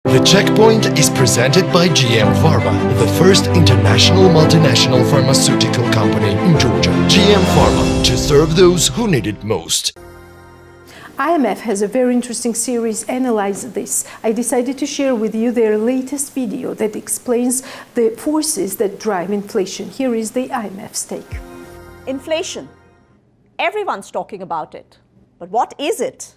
The Checkpoint is presented by GM Pharma, the first international multinational pharmaceutical company in Georgia. GM Pharma, to serve those who need it most. IMF has a very interesting series analyzing this. I decided to share with you their latest video that explains the forces that drive inflation. Here is the IMF's take. Inflation. Everyone's talking about it. But what is it?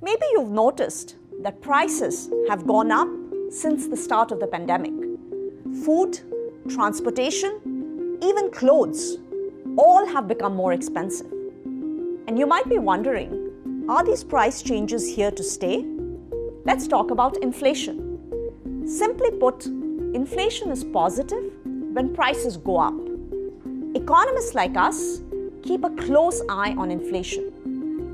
Maybe you've noticed that prices have gone up since the start of the pandemic. Food, transportation, even clothes, all have become more expensive. And you might be wondering, are these price changes here to stay? Let's talk about inflation. Simply put, inflation is positive when prices go up. Economists like us keep a close eye on inflation.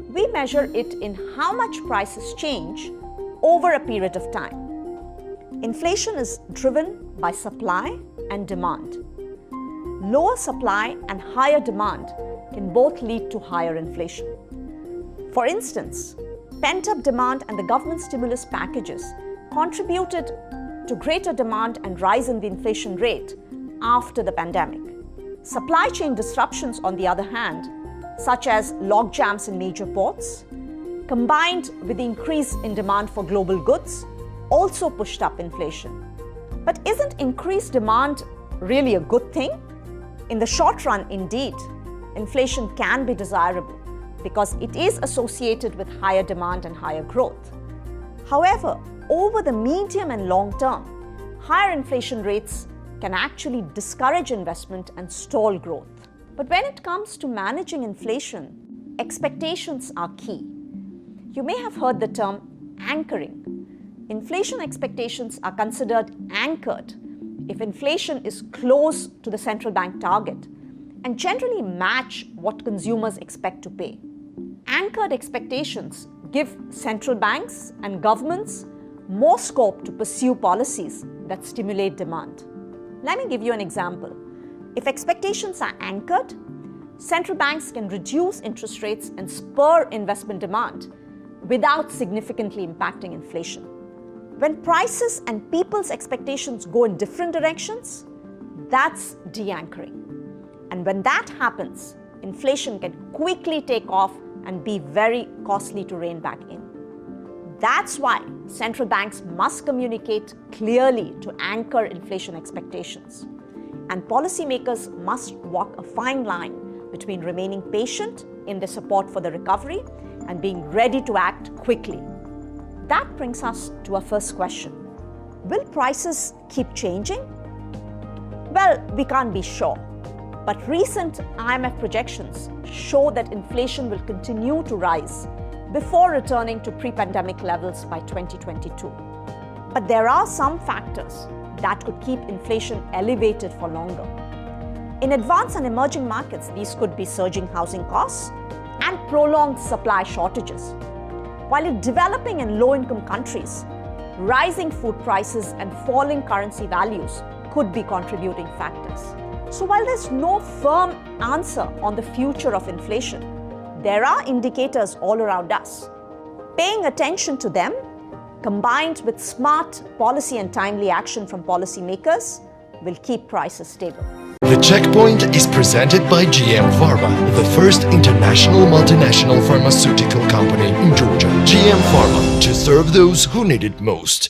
We measure it in how much prices change over a period of time. Inflation is driven by supply and demand. Lower supply and higher demand can both lead to higher inflation. For instance, pent-up demand and the government stimulus packages contributed to greater demand and rise in the inflation rate after the pandemic. Supply chain disruptions, on the other hand, such as logjams in major ports, combined with the increase in demand for global goods, also pushed up inflation. But isn't increased demand really a good thing? In the short run, indeed, inflation can be desirable because it is associated with higher demand and higher growth. However, over the medium and long term, higher inflation rates can actually discourage investment and stall growth. But when it comes to managing inflation, expectations are key. You may have heard the term anchoring. Inflation expectations are considered anchored if inflation is close to the central bank target and generally match what consumers expect to pay. Anchored expectations give central banks and governments more scope to pursue policies that stimulate demand. Let me give you an example. If expectations are anchored, central banks can reduce interest rates and spur investment demand without significantly impacting inflation. When prices and people's expectations go in different directions, that's de-anchoring. And when that happens, inflation can quickly take off and be very costly to rein back in. That's why central banks must communicate clearly to anchor inflation expectations. And policymakers must walk a fine line between remaining patient in their support for the recovery and being ready to act quickly. That brings us to our first question. Will prices keep changing? Well, we can't be sure. But recent IMF projections show that inflation will continue to rise before returning to pre-pandemic levels by 2022. But there are some factors that could keep inflation elevated for longer. In advanced and emerging markets, these could be surging housing costs and prolonged supply shortages. While in developing and low-income countries, rising food prices and falling currency values could be contributing factors. So while there's no firm answer on the future of inflation, there are indicators all around us. Paying attention to them, combined with smart policy and timely action from policymakers, will keep prices stable. The Checkpoint is presented by GM Pharma, the first international multinational pharmaceutical company in Georgia. GM Pharma, to serve those who need it most.